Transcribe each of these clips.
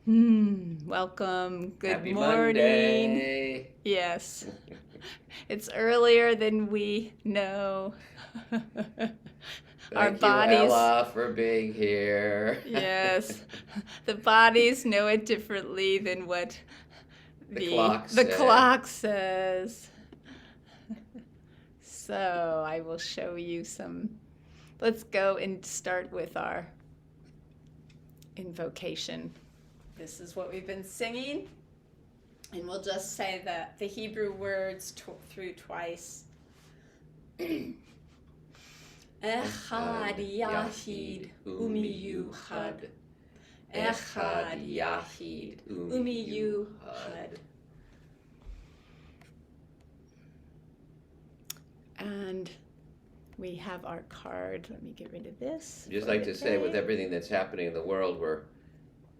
Welcome. Good Happy morning. Monday. Yes, it's earlier than we know. Our Thank you, bodies, Ella, for being here. yes, the bodies know it differently than what The the clock the said. clock says. So I will show you some. Let's go and start with our invocation. This is what we've been singing. And we'll just say the Hebrew words through twice. Echad Echad Yahid Yahid Umiyuchad. Umiyuchad. Echad Echad Yahid Yahid Umiyuchad. Umiyuchad. And we have our card. Let me get rid of this. I'd just Put like to it say, with there. everything that's happening in the world, we're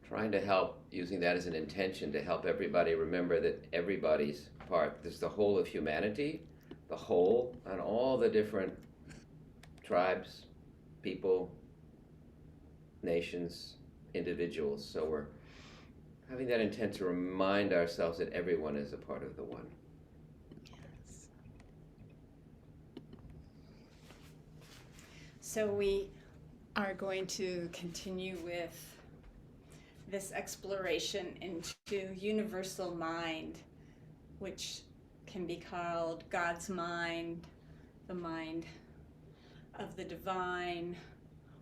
trying to help, using that as an intention to help everybody remember that everybody's part. There's the whole of humanity, the whole, and all the different tribes, people, nations, individuals. So we're having that intent to remind ourselves that everyone is a part of the one. Yes. So we are going to continue with this exploration into universal mind, which can be called God's mind, the mind of the divine,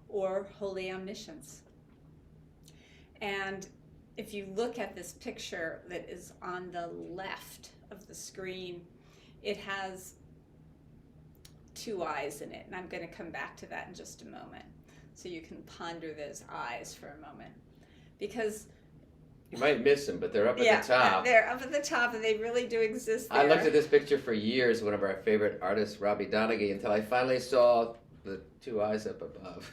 or holy omniscience. And if you look at this picture that is on the left of the screen, it has two eyes in it, and I'm going to come back to that in just a moment. So you can ponder those eyes for a moment. Because You might miss them, but they're up at yeah, the top. they're up at the top, and they really do exist there. I looked at this picture for years, one of our favorite artists, Robbie Donaghy, until I finally saw the two eyes up above.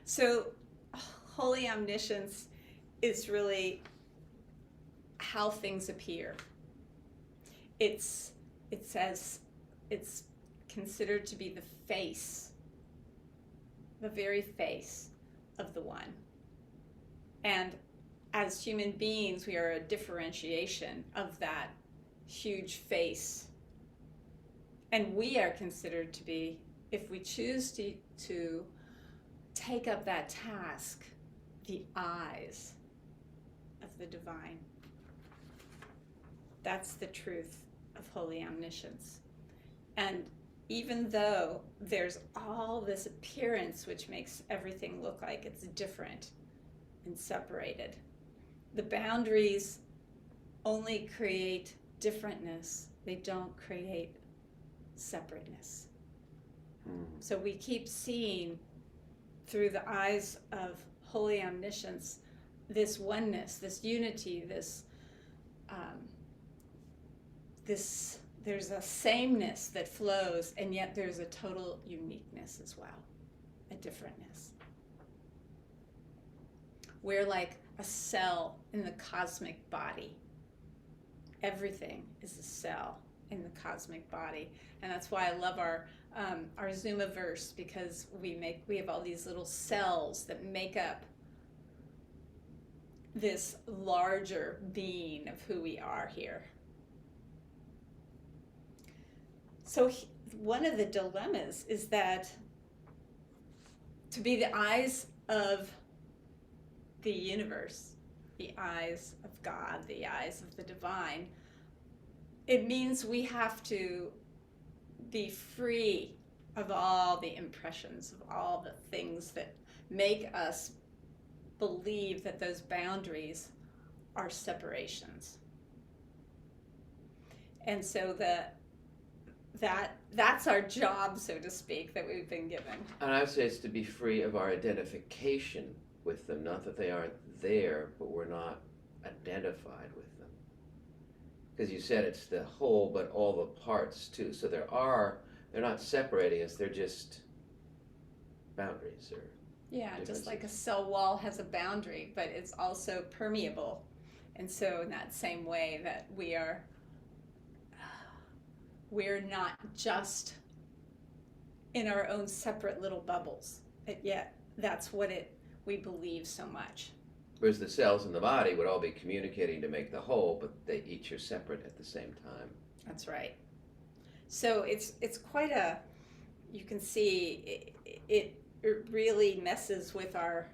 So, holy omniscience is really how things appear. It says it's considered to be the face, the very face of the one. And as human beings, we are a differentiation of that huge face. And we are considered to be, if we choose to take up that task, the eyes of the divine. That's the truth of holy omniscience. And even though there's all this appearance which makes everything look like it's different and separated, the boundaries only create differentness. They don't create separateness. So we keep seeing through the eyes of holy omniscience this oneness, this unity, this there's a sameness that flows, and yet there's a total uniqueness as well, a differentness. We're like a cell in the cosmic body. Everything is a cell in the cosmic body, and that's why I love our Zumaverse, because we have all these little cells that make up this larger being of who we are here. So one of the dilemmas is that to be the eyes of the universe, the eyes of God, the eyes of the divine, it means we have to be free of all the impressions, of all the things that make us believe that those boundaries are separations. And so that's our job, so to speak, that we've been given. And I would say it's to be free of our identification with them. Not that they aren't there, but we're not identified with them. Because you said it's the whole, but all the parts too. So they're not separating us, they're just boundaries or yeah, just like a cell wall has a boundary, but it's also permeable. And so in that same way that we're not just in our own separate little bubbles, yet that's what we believe so much. Whereas the cells in the body would all be communicating to make the whole, but they each are separate at the same time. That's right. So it's quite a, you can see it really messes with our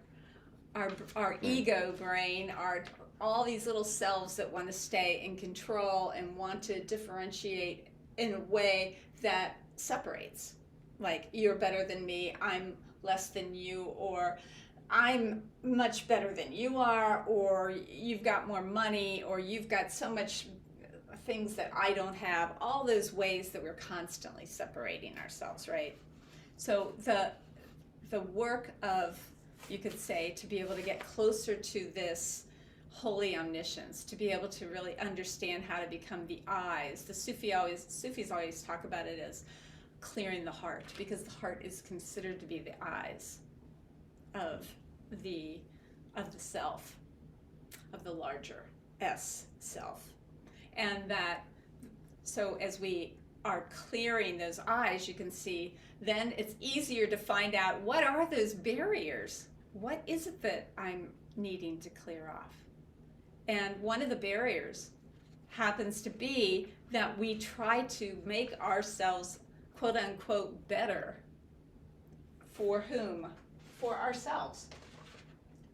ego brain, all these little selves that want to stay in control and want to differentiate in a way that separates. Like, you're better than me, I'm less than you, or I'm much better than you are, or you've got more money, or you've got so much things that I don't have. All those ways that we're constantly separating ourselves, right? So the work of, you could say, to be able to get closer to this holy omniscience, to be able to really understand how to become the eyes. The Sufis always talk about it as clearing the heart, because the heart is considered to be the eyes of the self, of the larger S self. And that, so as we are clearing those eyes, you can see, then it's easier to find out, what are those barriers? What is it that I'm needing to clear off? And one of the barriers happens to be that we try to make ourselves, quote unquote, better. For whom? For ourselves.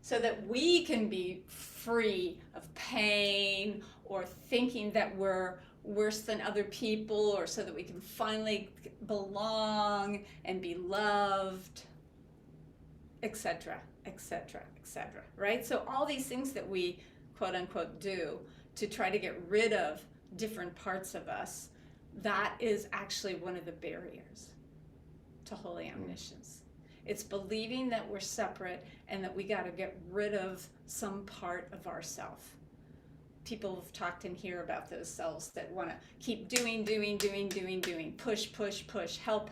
So that we can be free of pain, or thinking that we're worse than other people, or so that we can finally belong and be loved, etc., etc., etc., right? So all these things that we, quote unquote, do to try to get rid of different parts of us, that is actually one of the barriers to holy omniscience. It's believing that we're separate and that we got to get rid of some part of ourself. People have talked in here about those selves that want to keep doing, push, help.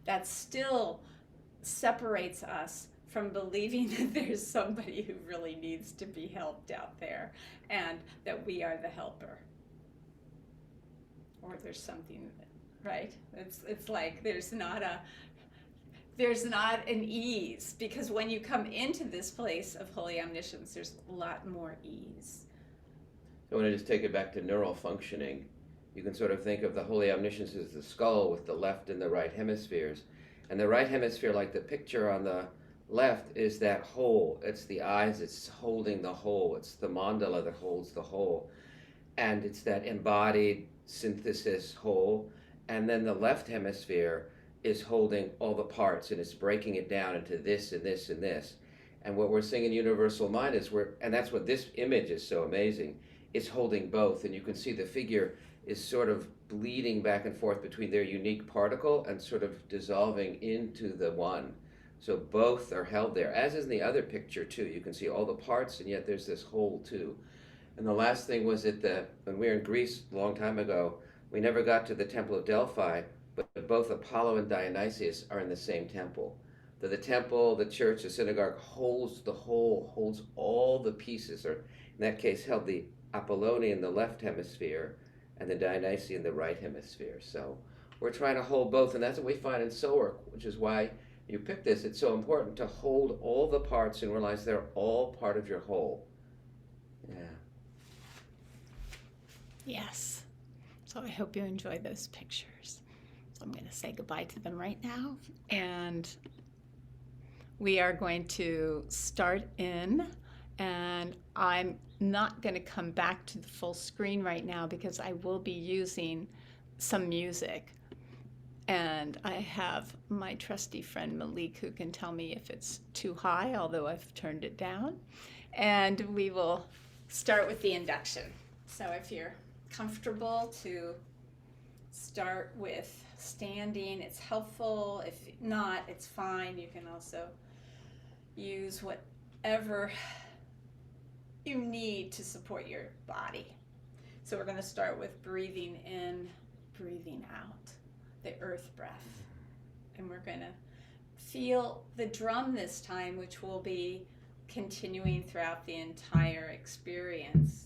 That still separates us from believing that there's somebody who really needs to be helped out there, and that we are the helper. Or there's something, right? It's like there's not an ease, because when you come into this place of holy omniscience, there's a lot more ease. So when I just take it back to neural functioning, you can sort of think of the holy omniscience as the skull with the left and the right hemispheres. And the right hemisphere, like the picture on the left, is that whole. It's the eyes, it's holding the whole. It's the mandala that holds the whole. And it's that embodied synthesis whole. And then the left hemisphere is holding all the parts, and it's breaking it down into this and this and this. And what we're seeing in universal mind is and that's what this image is so amazing, it's holding both. And you can see the figure is sort of bleeding back and forth between their unique particle and sort of dissolving into the one. So both are held there, as is in the other picture too. You can see all the parts, and yet there's this whole too. And the last thing was that when we were in Greece a long time ago, we never got to the Temple of Delphi, but both Apollo and Dionysius are in the same temple. The temple, the church, the synagogue holds the whole, holds all the pieces, or in that case held the Apollonian, the left hemisphere, and the Dionysian, the right hemisphere. So we're trying to hold both, and that's what we find in soul work, which is why you picked this. It's so important to hold all the parts and realize they're all part of your whole. Yeah. Yes. So I hope you enjoy those pictures. So I'm going to say goodbye to them right now, and we are going to start in, and I'm not going to come back to the full screen right now because I will be using some music, and I have my trusty friend Malik who can tell me if it's too high, although I've turned it down, and we will start with the induction. So if you're comfortable to start with standing, it's helpful. If not, it's fine. You can also use whatever you need to support your body. So we're going to start with breathing in, breathing out, the earth breath. And we're going to feel the drum this time, which will be continuing throughout the entire experience.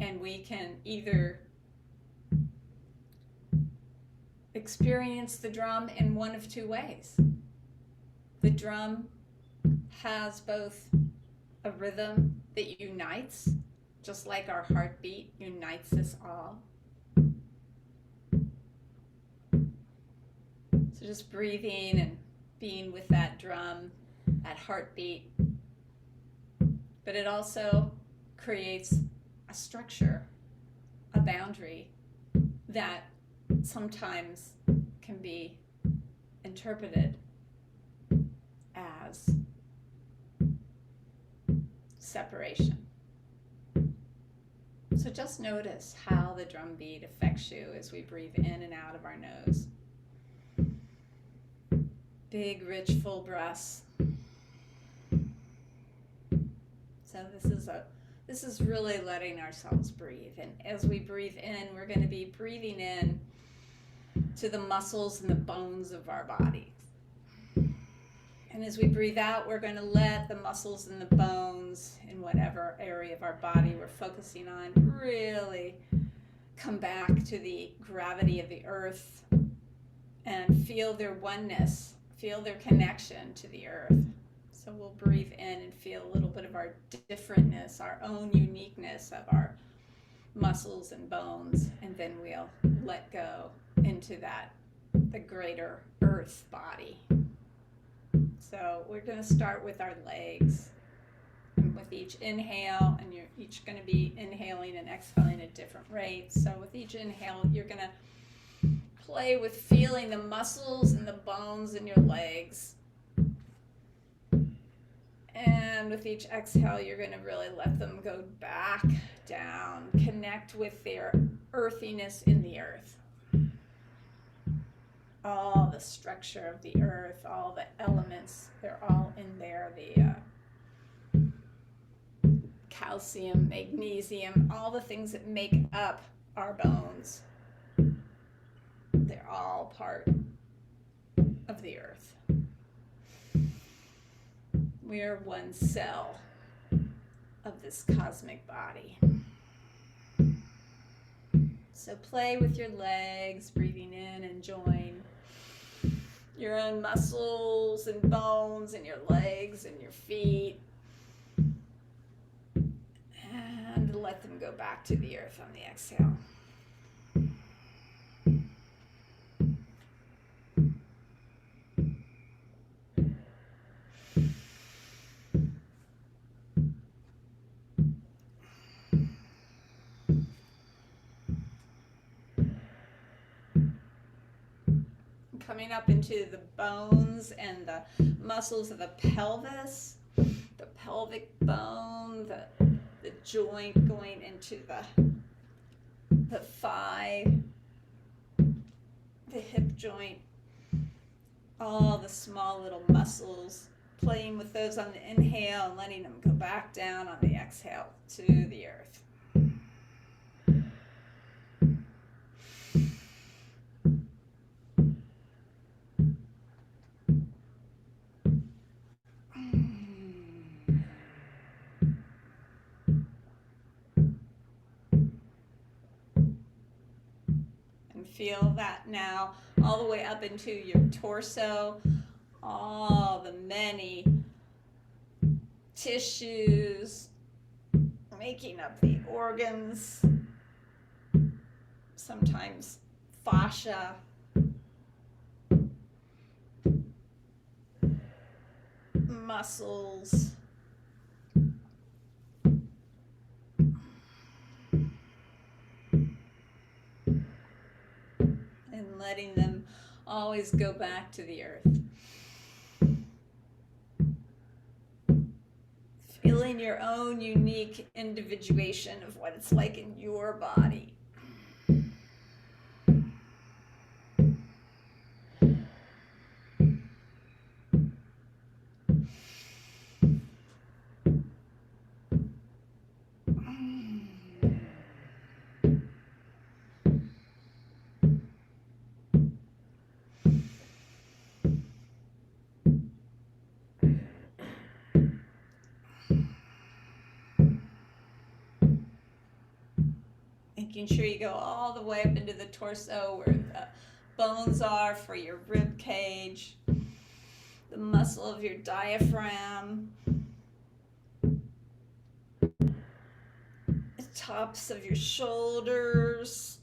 And we can either experience the drum in one of two ways. The drum has both a rhythm that unites, just like our heartbeat unites us all. So just breathing and being with that drum, that heartbeat. But it also creates a structure, a boundary that sometimes can be interpreted as separation. So just notice how the drum beat affects you as we breathe in and out of our nose. Big, rich, full breaths. So this is really letting ourselves breathe. And as we breathe in, we're going to be breathing in to the muscles and the bones of our body. And as we breathe out, we're going to let the muscles and the bones in whatever area of our body we're focusing on really come back to the gravity of the earth and feel their oneness, feel their connection to the earth. So we'll breathe in and feel a little bit of our differentness, our own uniqueness of our muscles and bones, and then we'll let go into the greater earth body. So we're going to start with our legs. And with each inhale, and you're each going to be inhaling and exhaling at different rates. So with each inhale, you're going to play with feeling the muscles and the bones in your legs. And with each exhale, you're going to really let them go back down, connect with their earthiness in the earth. All the structure of the earth, all the elements, they're all in there. The calcium, magnesium, all the things that make up our bones, they're all part of the earth. We are one cell of this cosmic body. So play with your legs, breathing in, enjoying your own muscles and bones in your legs and your feet. And let them go back to the earth on the exhale. Coming up into the bones and the muscles of the pelvis, the pelvic bone, the joint going into the thigh, the hip joint, all the small little muscles, playing with those on the inhale and letting them go back down on the exhale to the earth. Feel that now all the way up into your torso, all the many tissues making up the organs, sometimes fascia, muscles, letting them always go back to the earth. Feeling your own unique individuation of what it's like in your body. Making sure you go all the way up into the torso where the bones are for your rib cage, the muscle of your diaphragm, the tops of your shoulders.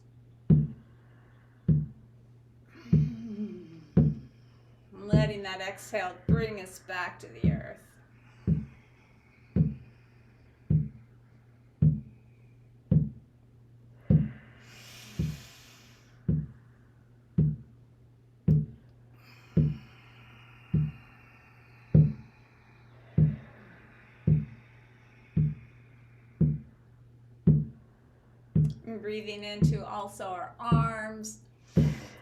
Letting that exhale bring us back to the earth. And breathing into also our arms,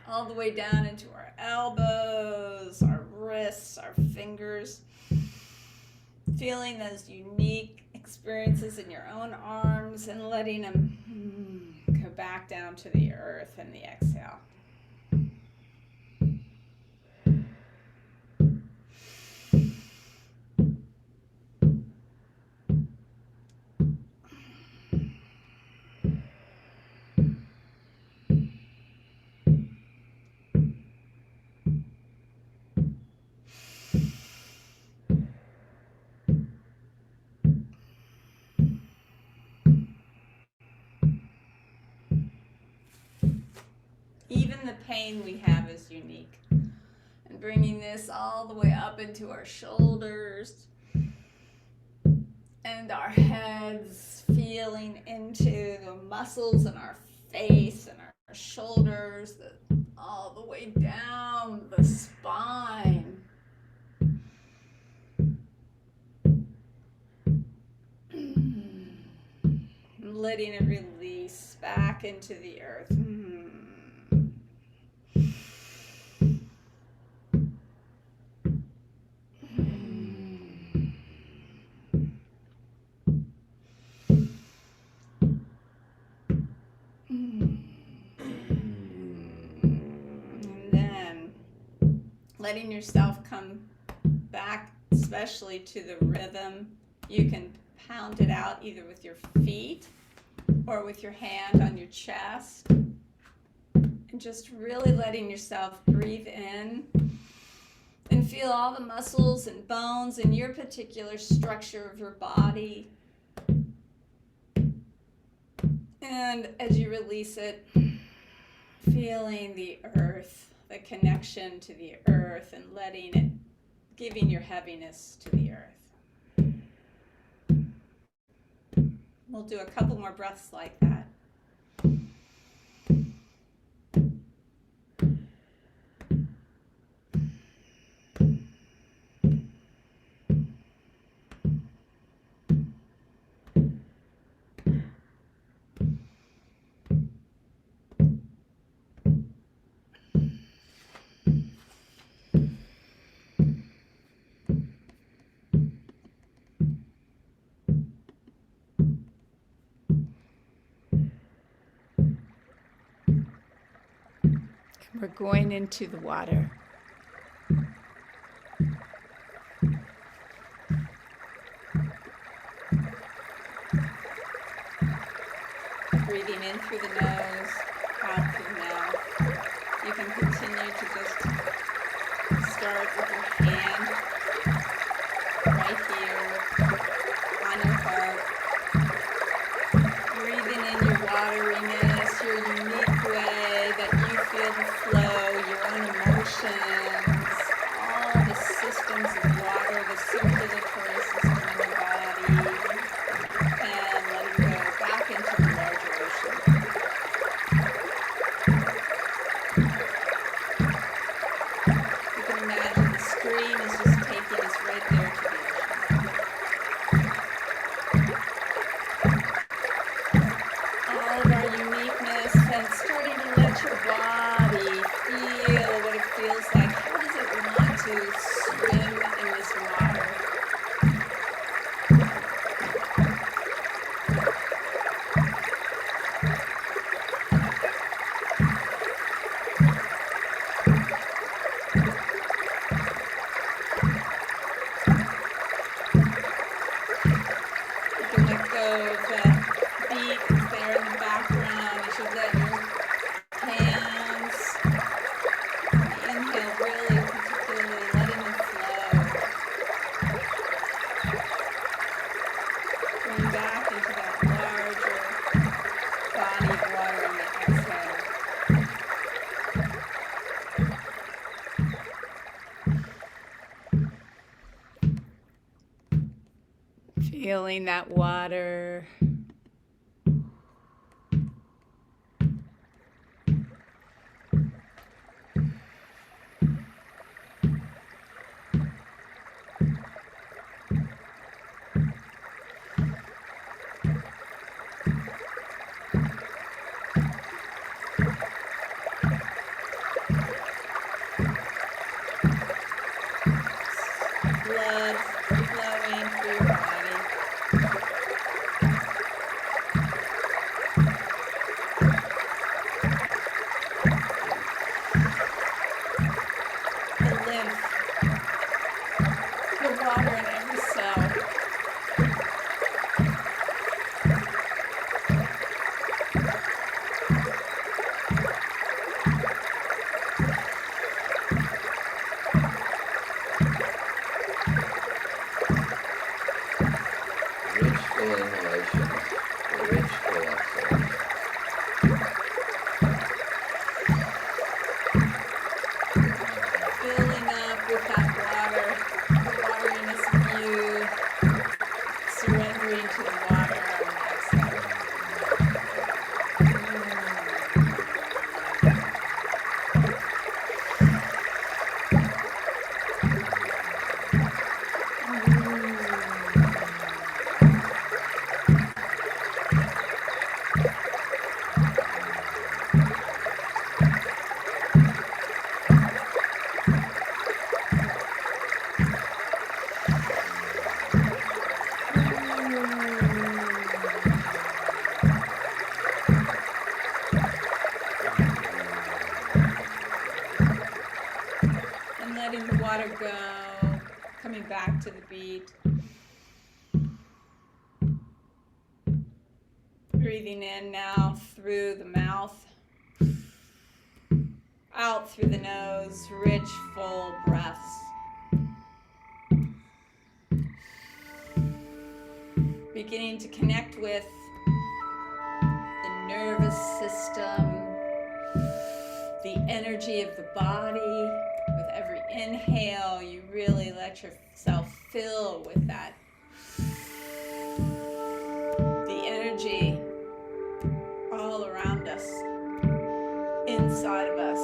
all the way down into our elbows, our wrists, our fingers. Feeling those unique experiences in your own arms and letting them go back down to the earth in the exhale. Even the pain we have is unique. And bringing this all the way up into our shoulders and our heads, feeling into the muscles in our face and our shoulders, all the way down the spine. Letting it release back into the earth. Letting yourself come back, especially to the rhythm. You can pound it out either with your feet or with your hand on your chest. And just really letting yourself breathe in and feel all the muscles and bones in your particular structure of your body. And as you release it, feeling the earth, the connection to the earth, and letting it, giving your heaviness to the earth. We'll do a couple more breaths like that. We're going into the water. Breathing in through the nose, out through the mouth. You can continue to just start with your hand right here on your heart. Breathing in your wateriness, your unique way that you feel the flow, your own emotions, all the systems of water, the circulatory system in your body, and letting go back into the larger ocean. You can imagine the stream is just taking us right there to the ocean. All of our uniqueness, and starting to let your body feel what it feels like. How does it want to swim in this water? You can let go of that beat that's there in the background. You should let your hands, the inhale really particularly letting them Feeling that water. Blood flowing through your body. The lymph, the water in every cell. Rich full inhalations, rich full exhalations. Filling up with that water, the wateriness of you, surrendering to the water on the exhale. And letting the water go, coming back to the beat. Breathing in now through the mouth, out through the nose, rich, full breaths. Beginning to connect with the nervous system, the energy of the body. With every inhale, you really let yourself fill with that. The energy all around us, inside of us.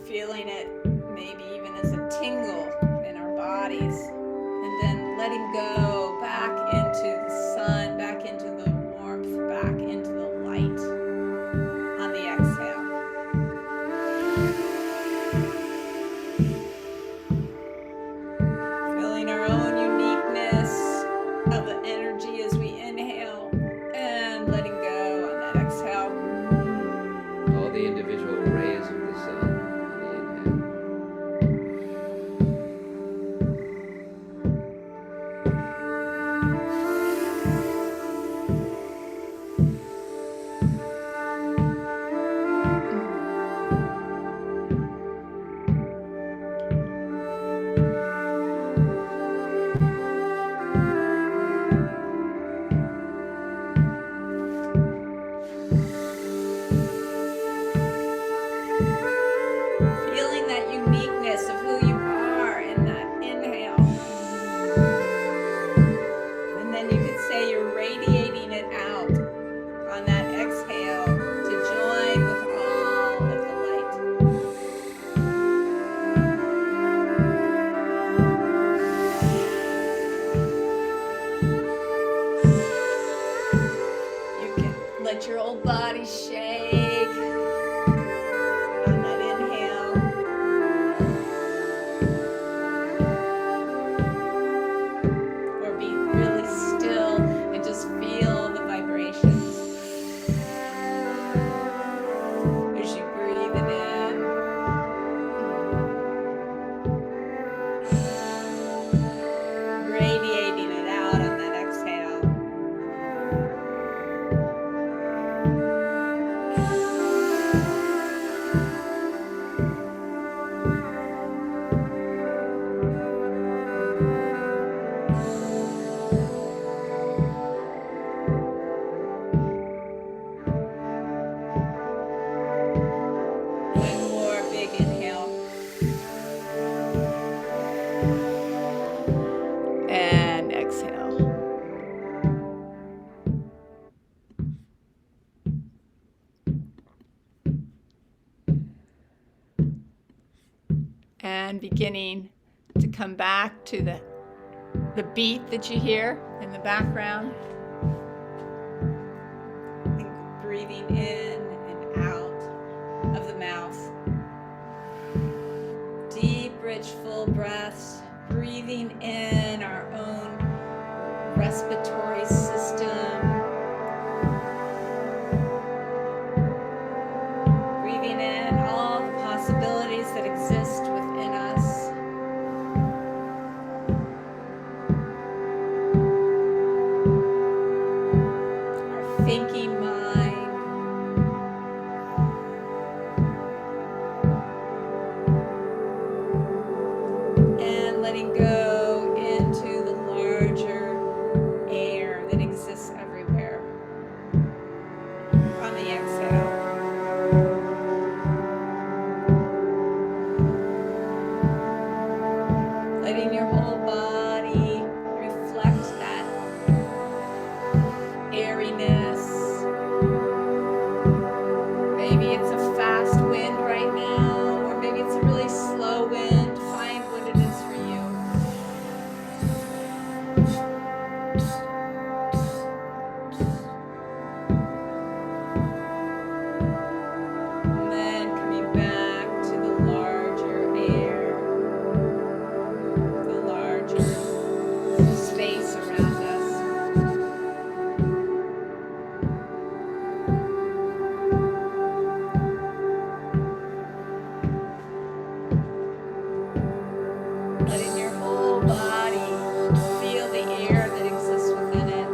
Feeling it maybe even as a tingle in our bodies. And then letting go back into the sun, back into the warmth, back into the light on the exhale. Feeling our own uniqueness of the energy as we inhale and letting go on that exhale. All the individual rays of the sun on the inhale. and beginning to come back to the beat that you hear in the background. And breathing in and out of the mouth. Deep, rich, full breaths. Breathing in our own respiratory system. Breathing in all the possibilities that exist within us. Our thinking mind. And letting go into the larger air that exists everywhere. On the exhale. Letting your whole body reflect that airiness. Maybe it's a fast wind right now, or maybe it's a really slow wind. Find what it is for you. And then coming back to the larger air, the larger space around us. Letting your whole body feel the air that exists within it.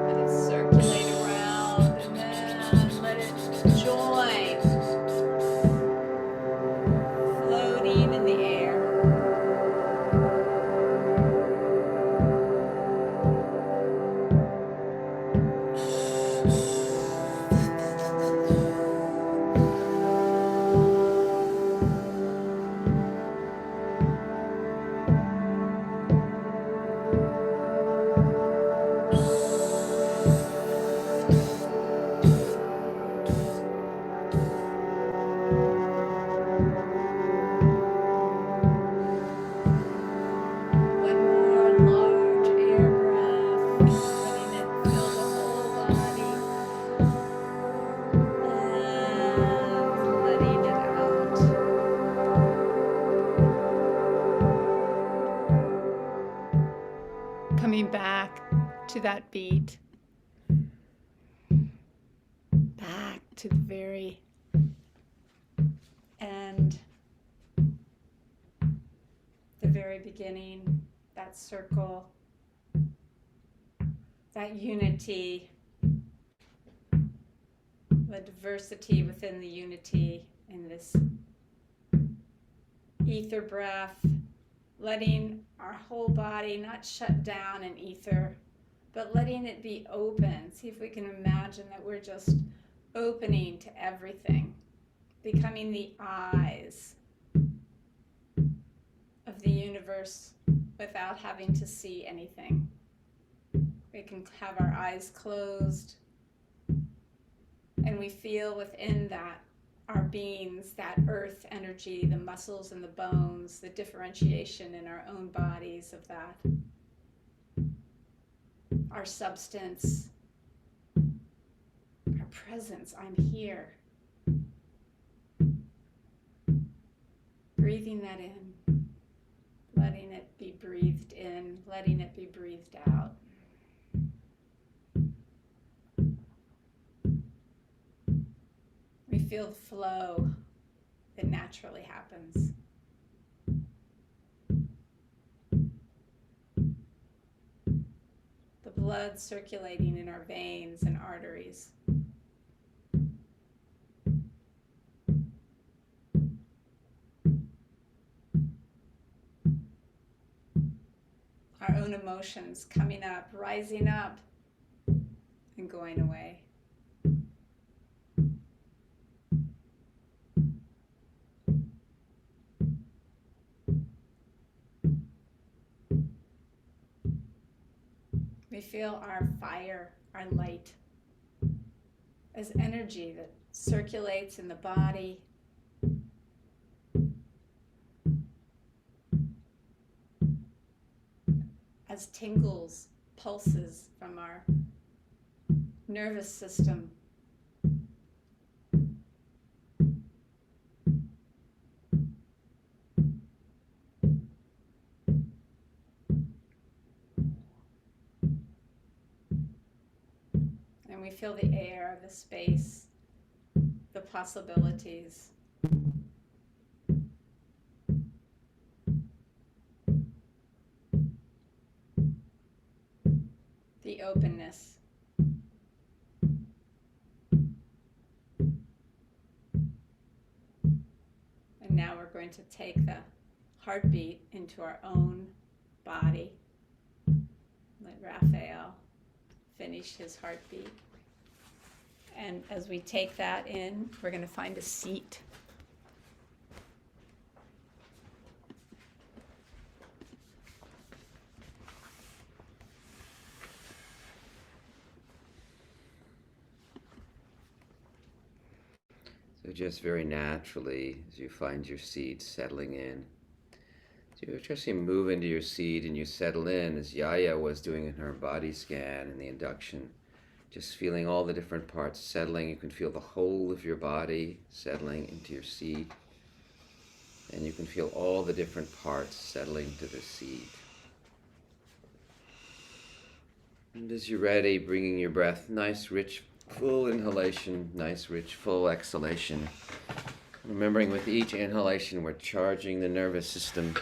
Let it circulate around and then let it join, floating in the air. One more large air breath, letting it fill the whole body and letting it out. Coming back to that beat, back to the very end, the very beginning, that circle, that unity, the diversity within the unity in this ether breath, letting our whole body not shut down in ether, but letting it be open. See if we can imagine that we're just opening to everything, becoming the eyes of the universe without having to see anything. We can have our eyes closed and we feel within that our beings, that earth energy, the muscles and the bones, the differentiation in our own bodies of that. Our substance, our presence, I'm here. Breathing that in, letting it be breathed in, letting it be breathed out. We feel the flow that naturally happens. The blood circulating in our veins and arteries. Our own emotions coming up, rising up, and going away. We feel our fire, our light, as energy that circulates in the body, as tingles, pulses from our nervous system. And we feel the air, the space, the possibilities. The openness. And now we're going to take the heartbeat into our own body. Let Raphael finish his heartbeat. And as we take that in, we're going to find a seat. So just very naturally, as you find your seat settling in, so you just move into your seat and you settle in as Yaya was doing in her body scan in the induction. Just feeling all the different parts settling. You can feel the whole of your body settling into your seat. And you can feel all the different parts settling to the seat. And as you're ready, bringing your breath, nice, rich, full inhalation, nice, rich, full exhalation. Remembering with each inhalation, we're charging the nervous system.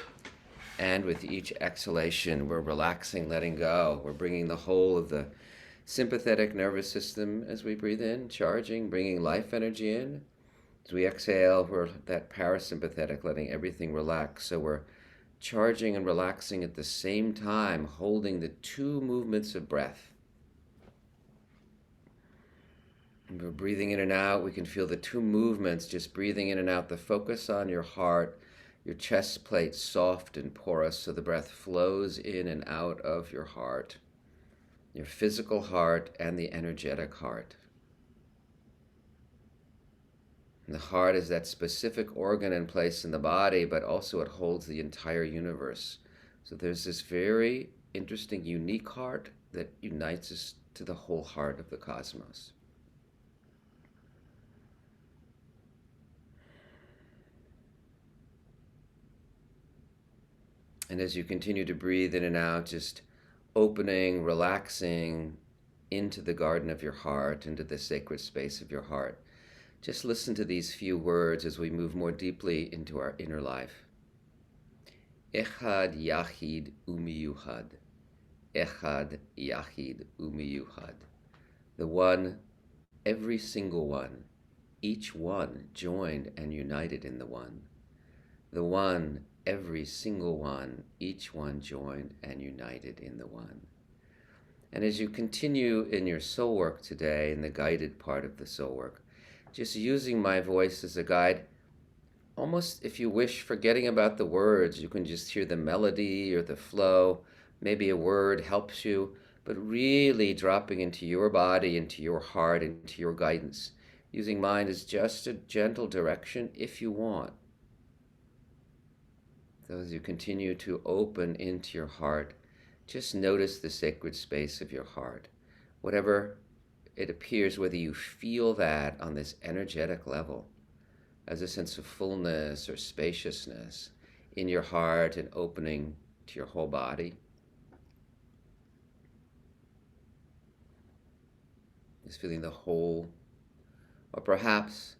And with each exhalation, we're relaxing, letting go. We're bringing the whole of the sympathetic nervous system as we breathe in, charging, bringing life energy in. As we exhale, we're that parasympathetic, letting everything relax. So we're charging and relaxing at the same time, holding the two movements of breath. And we're breathing in and out. We can feel the two movements, just breathing in and out, the focus on your heart, your chest plate soft and porous, so the breath flows in and out of your heart, your physical heart and the energetic heart. And the heart is that specific organ and place in the body, but also it holds the entire universe. So there's this very interesting, unique heart that unites us to the whole heart of the cosmos. And as you continue to breathe in and out, just opening, relaxing into the garden of your heart, into the sacred space of your heart. Just listen to these few words as we move more deeply into our inner life. Echad Yachid Umiyuchad. Echad Yachid Umiyuchad. The one, every single one, each one joined and united in the one. The one, every single one, each one joined and united in the one. And as you continue in your soul work today, in the guided part of the soul work, just using my voice as a guide, almost, if you wish, forgetting about the words, you can just hear the melody or the flow. Maybe a word helps you, but really dropping into your body, into your heart, into your guidance. Using mine as just a gentle direction if you want. So as you continue to open into your heart, just notice the sacred space of your heart. Whatever it appears, whether you feel that on this energetic level, as a sense of fullness or spaciousness in your heart and opening to your whole body. Just feeling the whole, or perhaps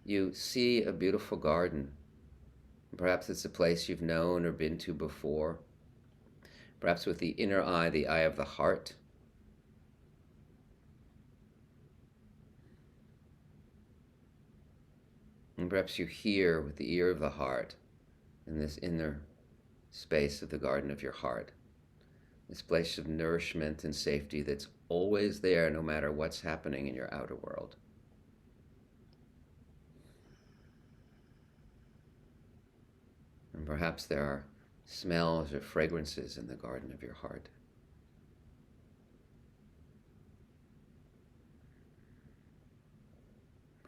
you see a beautiful garden. Perhaps it's a place you've known or been to before. Perhaps with the inner eye, the eye of the heart. And perhaps you hear with the ear of the heart in this inner space of the garden of your heart. This place of nourishment and safety that's always there no matter what's happening in your outer world. And perhaps there are smells or fragrances in the garden of your heart.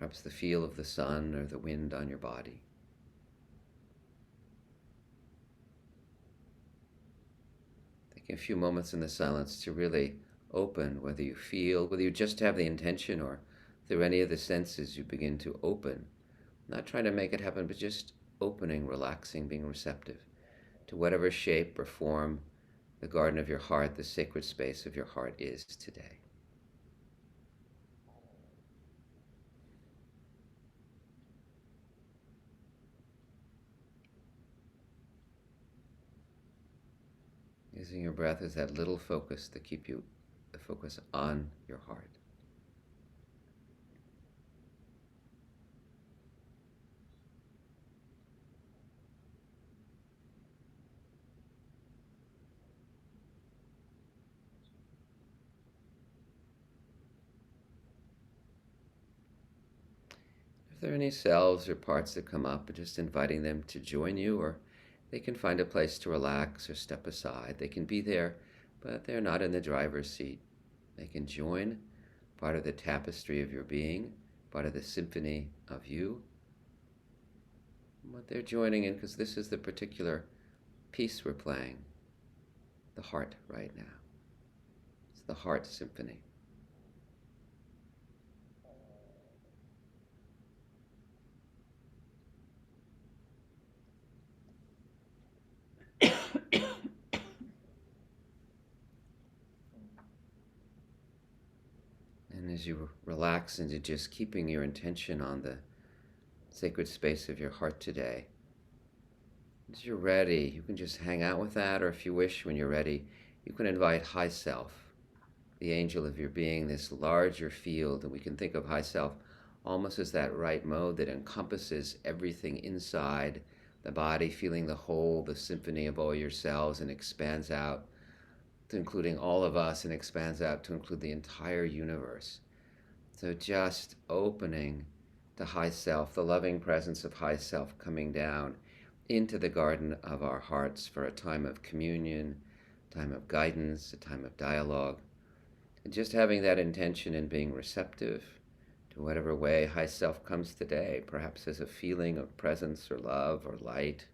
perhaps the feel of the sun or the wind on your body. Taking a few moments in the silence to really open, whether you feel, whether you just have the intention or through any of the senses you begin to open. Not trying to make it happen, but just opening, relaxing, being receptive to whatever shape or form the garden of your heart, the sacred space of your heart is today. Using your breath as that little focus to keep you, the focus on your heart. If there are any cells or parts that come up, just inviting them to join you, or they can find a place to relax or step aside. They can be there, but they're not in the driver's seat. They can join, part of the tapestry of your being, part of the symphony of you. What they're joining in, because this is the particular piece we're playing, the heart right now. It's the heart symphony. And as you relax into just keeping your intention on the sacred space of your heart today, as you're ready, you can just hang out with that, or if you wish, when you're ready, you can invite High Self, the angel of your being, this larger field, and we can think of High Self almost as that right mode that encompasses everything inside the body, feeling the whole, the symphony of all your cells, and expands out to including all of us, and expands out to include the entire universe. So just opening to High Self, the loving presence of High Self coming down into the garden of our hearts for a time of communion, time of guidance, a time of dialogue. And just having that intention and being receptive to whatever way High Self comes today, perhaps as a feeling of presence or love or light,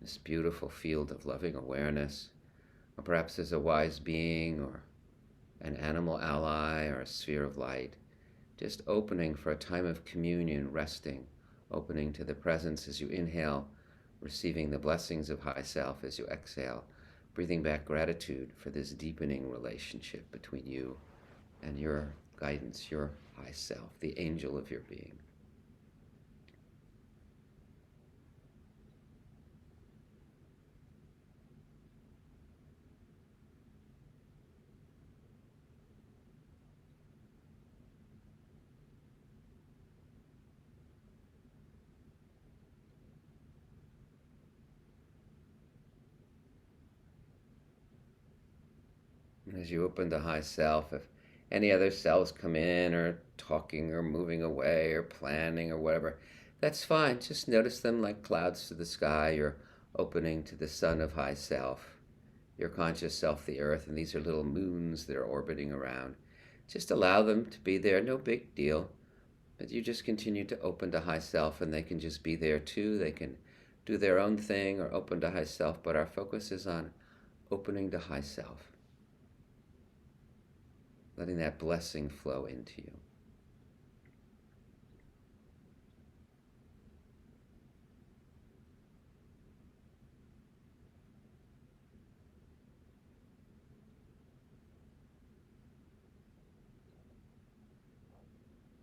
this beautiful field of loving awareness, or perhaps as a wise being or an animal ally or a sphere of light, just opening for a time of communion, resting, opening to the presence as you inhale, receiving the blessings of High Self as you exhale, breathing back gratitude for this deepening relationship between you and your guidance, your High Self, the angel of your being. And as you open to High Self, if any other cells come in or talking or moving away or planning or whatever, that's fine. Just notice them like clouds to the sky. You're opening to the sun of High Self, your conscious self, the earth, and these are little moons that are orbiting around. Just allow them to be there, no big deal. But you just continue to open to High Self, and they can just be there too. They can do their own thing or open to High Self, but our focus is on opening to High Self, letting that blessing flow into you.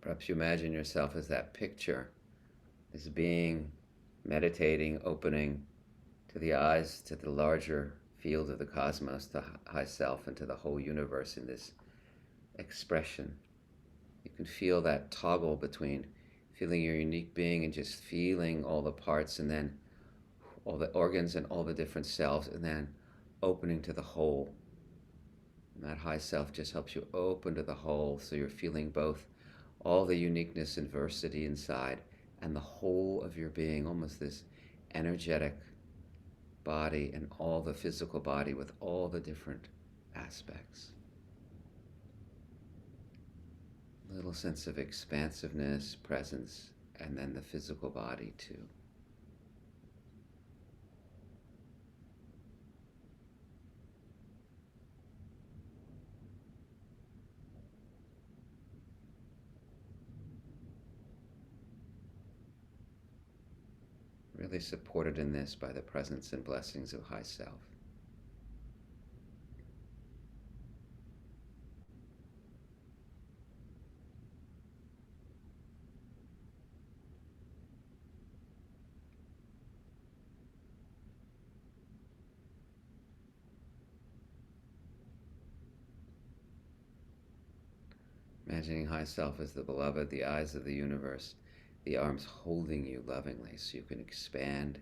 Perhaps you imagine yourself as that picture, as being, meditating, opening to the eyes, to the larger field of the cosmos, to High Self, and to the whole universe in this expression. You can feel that toggle between feeling your unique being and just feeling all the parts, and then all the organs and all the different cells, and then opening to the whole. And that High Self just helps you open to the whole, so you're feeling both all the uniqueness and diversity inside and the whole of your being, almost this energetic body and all the physical body with all the different aspects. A little sense of expansiveness, presence, and then the physical body too. Really supported in this by the presence and blessings of High Self. Imagining High Self as the beloved, the eyes of the universe, the arms holding you lovingly so you can expand.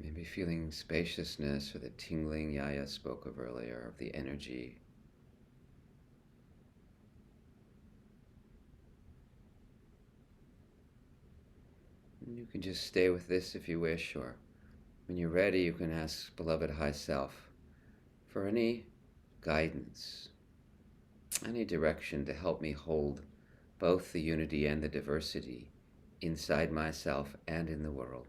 Maybe feeling spaciousness or the tingling Yaya spoke of earlier of the energy. And you can just stay with this if you wish, or when you're ready, you can ask beloved High Self for any guidance, any direction to help me hold both the unity and the diversity inside myself and in the world.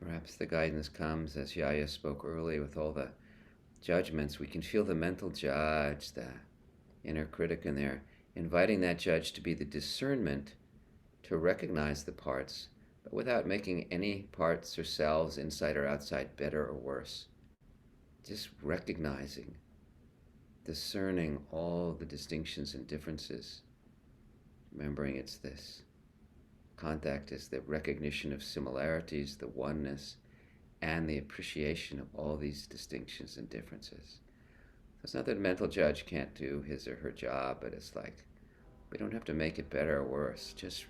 Perhaps the guidance comes, as Yaya spoke early, with all the judgments. We can feel the mental judge, the inner critic in there, inviting that judge to be the discernment to recognize the parts, but without making any parts or selves, inside or outside, better or worse. Just recognizing, discerning all the distinctions and differences, remembering it's this. Contact is the recognition of similarities, the oneness, and the appreciation of all these distinctions and differences. It's not that a mental judge can't do his or her job, but it's like we don't have to make it better or worse. Just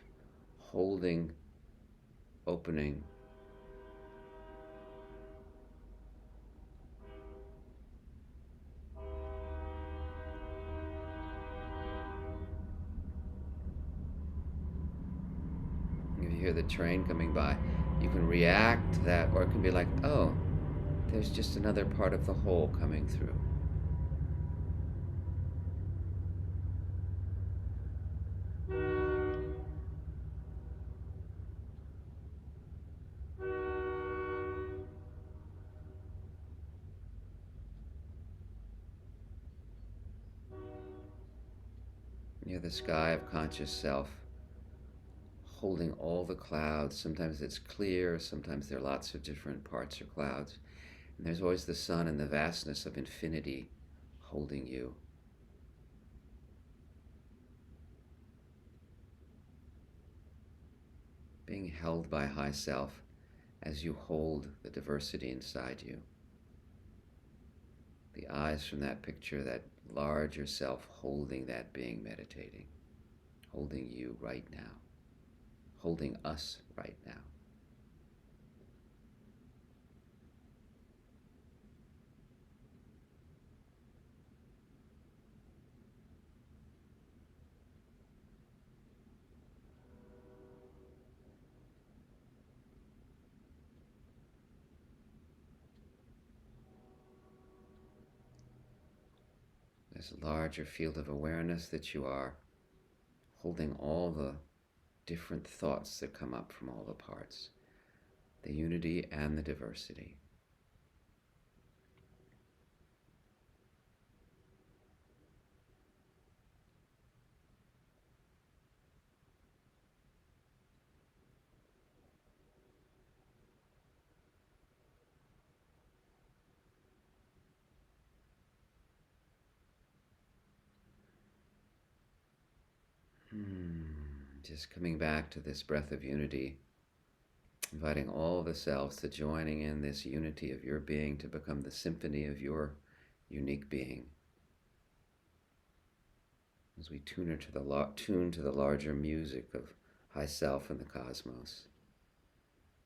holding, opening. If you hear the train coming by, you can react to that, or it can be like, oh, there's just another part of the whole coming through. Near the sky of conscious self, holding all the clouds. Sometimes it's clear, sometimes there are lots of different parts or clouds. And there's always the sun and the vastness of infinity holding you. Being held by High Self as you hold the diversity inside you. The eyes from that picture, that larger self holding that being, meditating, holding you right now, holding us right now. This larger field of awareness that you are, holding all the different thoughts that come up from all the parts, the unity and the diversity. just coming back to this breath of unity, inviting all the selves to joining in this unity of your being to become the symphony of your unique being. As we tune to the larger music of high self and the cosmos.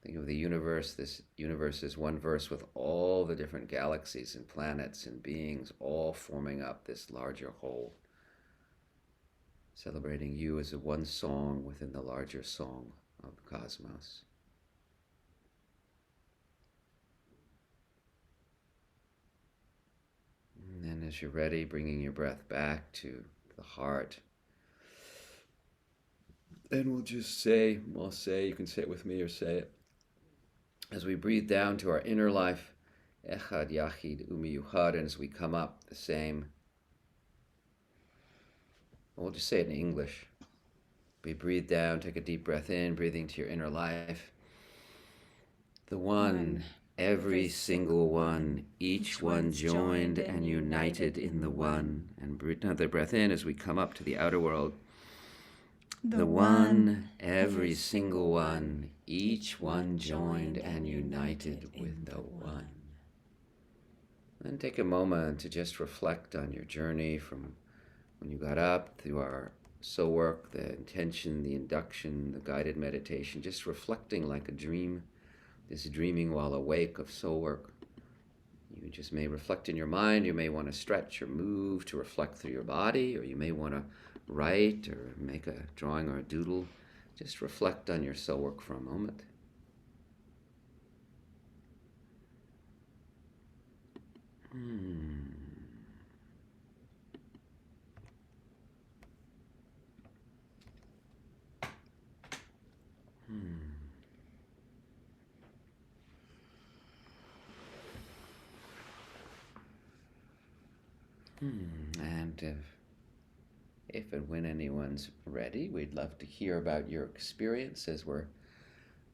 Think of the universe. This universe is one verse with all the different galaxies and planets and beings all forming up this larger whole. Celebrating you as a one song within the larger song of the cosmos. And then as you're ready, bringing your breath back to the heart. And we'll say, you can say it with me or say it. As we breathe down to our inner life, Echad Yachid Umiyuchad, and as we come up, the same. We'll just say it in English. We breathe down, take a deep breath in, breathing to your inner life. The one, every single one, each one joined and united in the one. And breathe another breath in as we come up to the outer world. The one, every single one, each one joined and united with the one. Then take a moment to just reflect on your journey from when you got up through our soul work, the intention, the induction, the guided meditation, just reflecting like a dream, this dreaming while awake of soul work. You just may reflect in your mind, you may want to stretch or move to reflect through your body, or you may want to write or make a drawing or a doodle. Just reflect on your soul work for a moment. And if and when anyone's ready, we'd love to hear about your experience as we're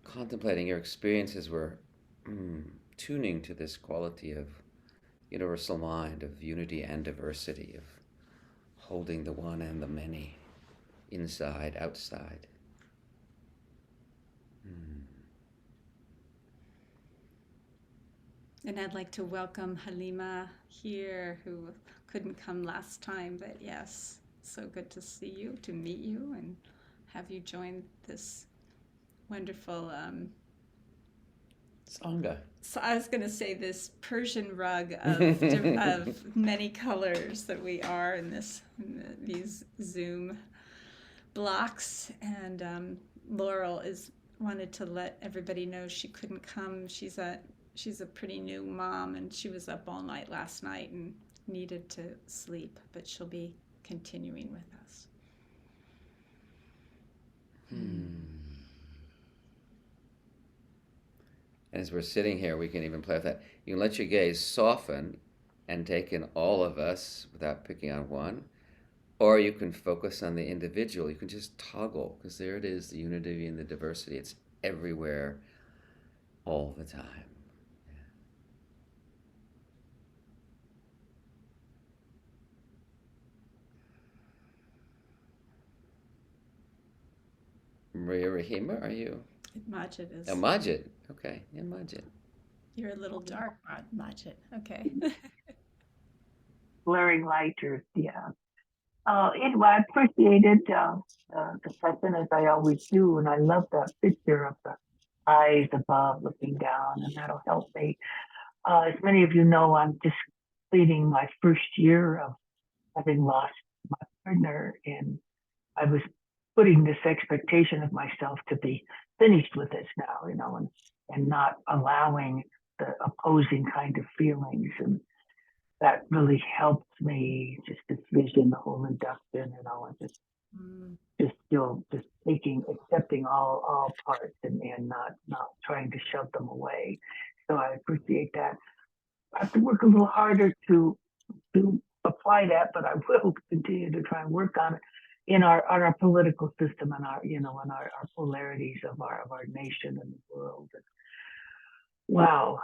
contemplating your experience, as we're tuning to this quality of universal mind, of unity and diversity, of holding the one and the many, inside, outside. And I'd like to welcome Halima here, who couldn't come last time, but yes, so good to see you, to meet you, and have you join this wonderful Sangha. So I was going to say this Persian rug of many colors that we are in these Zoom blocks, and Laurel wanted to let everybody know she couldn't come. She's a pretty new mom, and she was up all night last night and needed to sleep, but she'll be continuing with us. As we're sitting here, we can even play with that. You can let your gaze soften and take in all of us without picking on one, or you can focus on the individual. You can just toggle, because there it is, the unity and the diversity. It's everywhere, all the time. Maria Rahima, are you? Majid is. Oh, Majid. Okay, yeah, Majid. You're a little dark, Majid. Okay. Blaring lighter, yeah. Anyway, I appreciated the session as I always do, and I love that picture of the eyes above looking down, and that'll help me. As many of you know, I'm just completing my first year of having lost my partner, and I was putting this expectation of myself to be finished with this now, and not allowing the opposing kind of feelings. And that really helps me, just this vision, the whole induction, and just accepting all parts and not trying to shove them away. So I appreciate that. I have to work a little harder to apply that, but I will continue to try and work on it in our political system and our polarities of our nation and the world. And wow.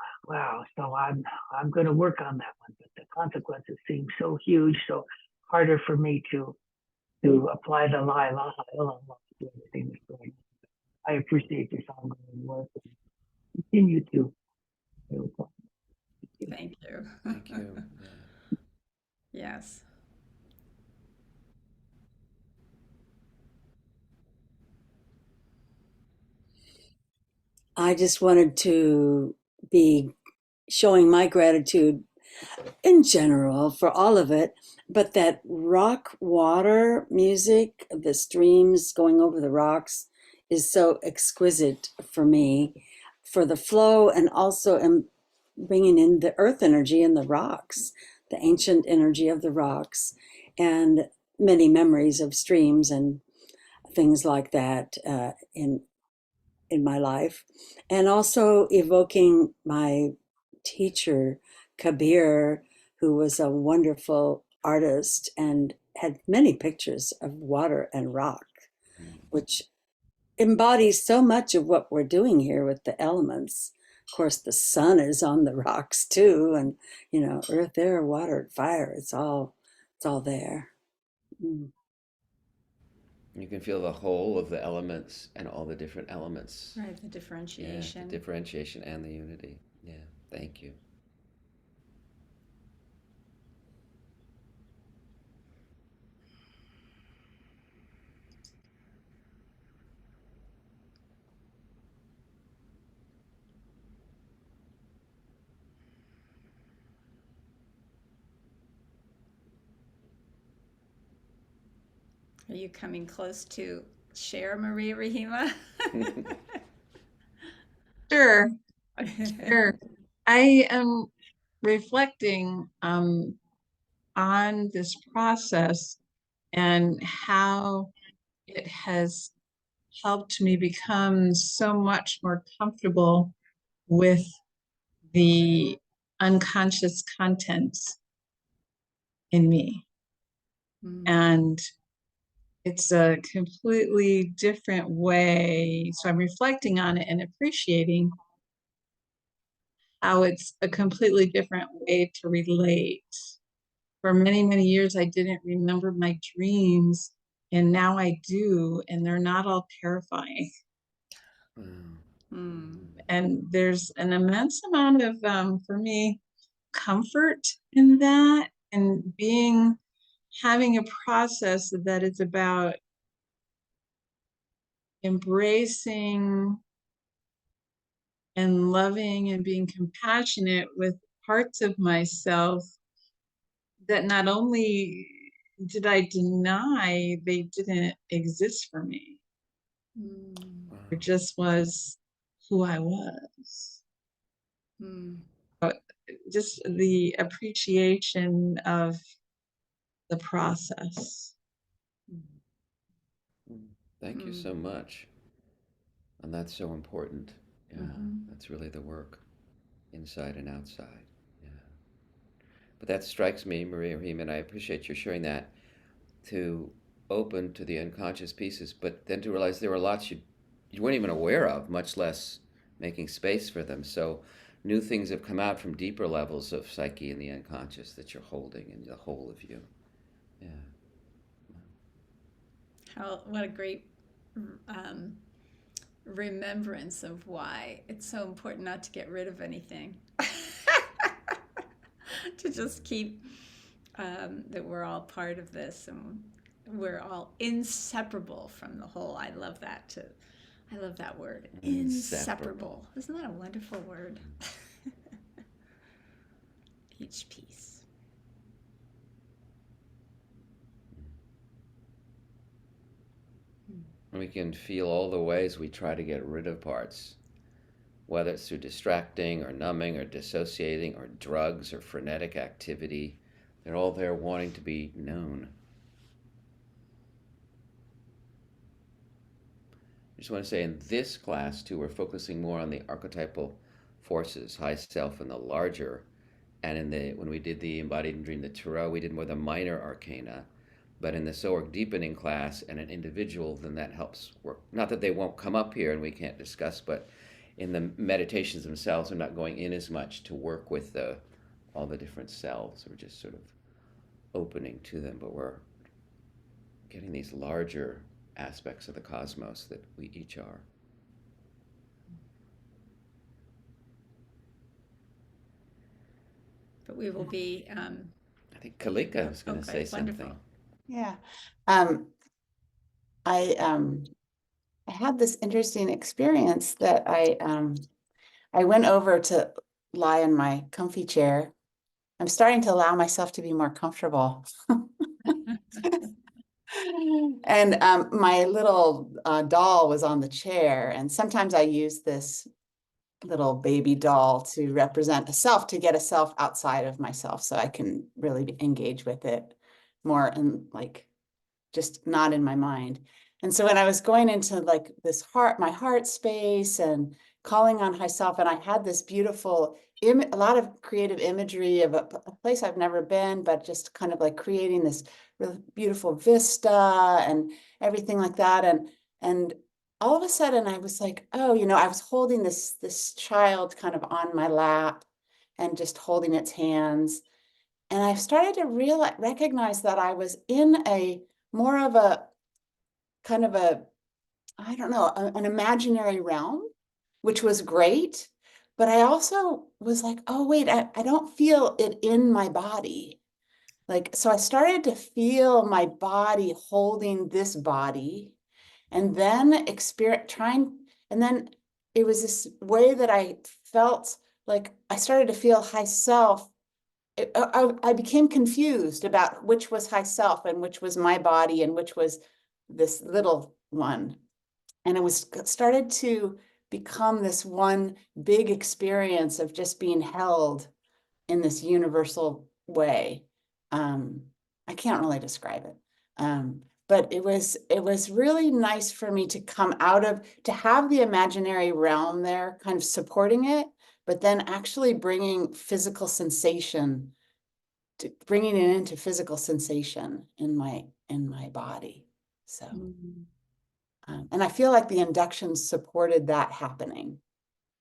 So I'm going to work on that one, but the consequences seem so huge, so harder for me to to apply the la la la to everything that's going on. I appreciate this ongoing work and continue to. Thank you. Thank you. Yes. I just wanted to be showing my gratitude in general for all of it, but that rock water music, the streams going over the rocks, is so exquisite for me, for the flow, and also bringing in the earth energy in the rocks, the ancient energy of the rocks, and many memories of streams and things like that in my life, and also evoking my teacher, Kabir, who was a wonderful artist and had many pictures of water and rock, which embodies so much of what we're doing here with the elements. Of course, the sun is on the rocks too, and earth, air, water, fire. It's all there. Mm. You can feel the whole of the elements and all the different elements. Right, the Yeah, differentiation. the differentiation and the unity. Yeah, thank you. Are you coming close to share, Maria Rahima? Sure, sure. I am reflecting on this process and how it has helped me become so much more comfortable with the unconscious contents in me. And it's a completely different way. So I'm reflecting on it and appreciating how it's a completely different way to relate. For many, many years, I didn't remember my dreams, and now I do, and they're not all terrifying. And there's an immense amount of, for me, comfort in that, and having a process that is about embracing and loving and being compassionate with parts of myself that not only did I deny, they didn't exist for me. It just was who I was. Just the appreciation of the process. Thank you so much. And that's so important. Yeah, that's really the work, inside and outside. Yeah. But that strikes me, Maria Rahim, and I appreciate your sharing that, to open to the unconscious pieces, but then to realize there were lots you weren't even aware of, much less making space for them. So new things have come out from deeper levels of psyche and the unconscious that you're holding in the whole of you. Yeah. What a great remembrance of why it's so important not to get rid of anything. To just keep that we're all part of this and we're all inseparable from the whole. I love that word. Inseparable. Isn't that a wonderful word? Each piece. And we can feel all the ways we try to get rid of parts, whether it's through distracting or numbing or dissociating or drugs or frenetic activity. They're all there wanting to be known. I just want to say in this class, too, we're focusing more on the archetypal forces, high self and the larger. And when we did the Embodied and Dream the Tarot, we did more the minor arcana. But in the Soark deepening class and an individual, then that helps work. Not that they won't come up here and we can't discuss, but in the meditations themselves, I'm not going in as much to work with all the different selves. We're just sort of opening to them, but we're getting these larger aspects of the cosmos that we each are. But we will be, I think Kalika was going to okay, say wonderful. something. Yeah. Um, I had this interesting experience that I went over to lie in my comfy chair. I'm starting to allow myself to be more comfortable. And my little doll was on the chair, and sometimes I use this little baby doll to represent a self, to get a self outside of myself so I can really engage with it more and like just not in my mind. And so when I was going into like this my heart space and calling on high self, and I had this beautiful a lot of creative imagery of a place I've never been, but just kind of like creating this really beautiful vista and everything like that. And all of a sudden I was like, oh, you know, I was holding this child kind of on my lap and just holding its hands. And I started to recognize that I was in a more of a kind of a, I don't know, an imaginary realm, which was great. But I also was like, oh, wait, I don't feel it in my body. Like, so I started to feel my body holding this body and then and then it was this way that I felt like I started to feel high self. I became confused about which was high self and which was my body and which was this little one. And it was started to become this one big experience of just being held in this universal way. I can't really describe it. But it was really nice for me to to have the imaginary realm there kind of supporting it, but then actually bringing it into physical sensation in my body. So, and I feel like the induction supported that happening.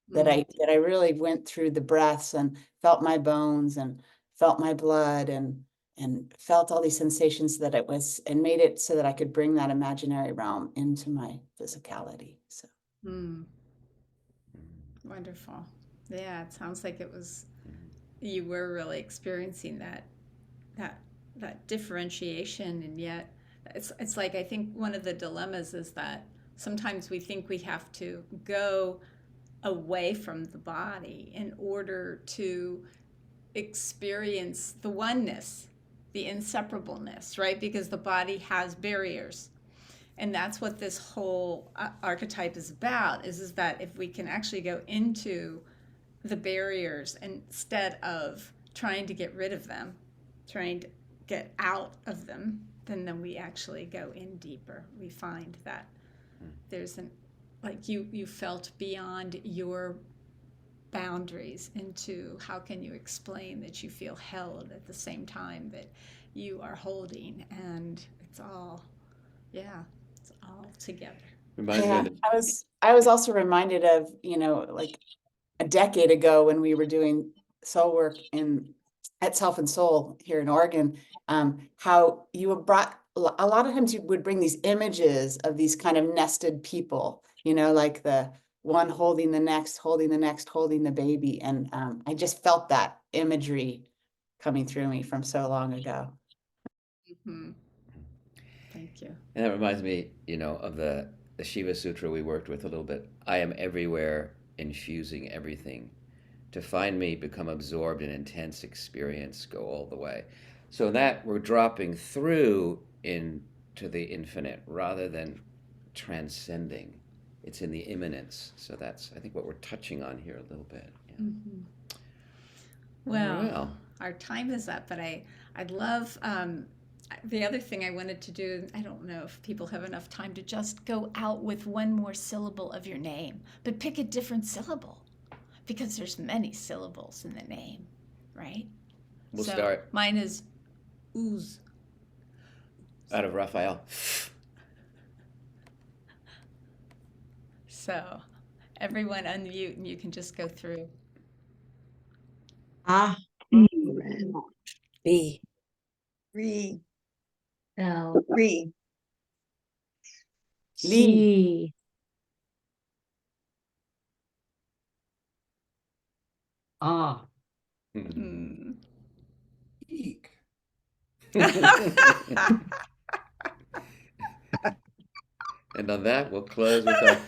That I really went through the breaths and felt my bones and felt my blood and felt all these sensations that it was, and made it so that I could bring that imaginary realm into my physicality. So. Wonderful. Yeah, it sounds like you were really experiencing that differentiation, and yet it's like, I think one of the dilemmas is that sometimes we think we have to go away from the body in order to experience the oneness, the inseparableness, right? Because the body has barriers. And that's what this whole archetype is about, is that if we can actually go into the barriers instead of trying to get rid of them, trying to get out of them, then we actually go in deeper. We find that there's like you felt beyond your boundaries into how can you explain that you feel held at the same time that you are holding, and it's all together. Reminds me Yeah, of the, I was also reminded of, like a decade ago when we were doing soul work at Self and Soul here in Oregon, how you brought a lot of times you would bring these images of these kind of nested people, like the one holding the next, holding the next, holding the baby. And I just felt that imagery coming through me from so long ago. Mm-hmm. Thank you. and that reminds me, of the Shiva Sutra we worked with a little bit. I am everywhere, infusing everything. To find me, become absorbed in intense experience, go all the way. So that we're dropping through into the infinite rather than transcending. It's in the immanence. So that's, I think, what we're touching on here a little bit. Yeah. Mm-hmm. Well, our time is up, but I'd love, the other thing I wanted to do, I don't know if people have enough time to just go out with one more syllable of your name, but pick a different syllable, because there's many syllables in the name, right? We'll so start. Mine is ooze. Out of Raphael. So everyone unmute and you can just go through. Ah, Be. Re. Now, re. Li. Ah. Mm. Eek. And on that, we'll close with our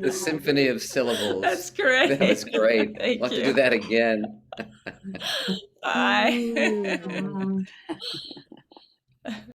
the symphony of syllables. That's great. That was great. Thank We'll have to you. do that again. Bye. Ooh.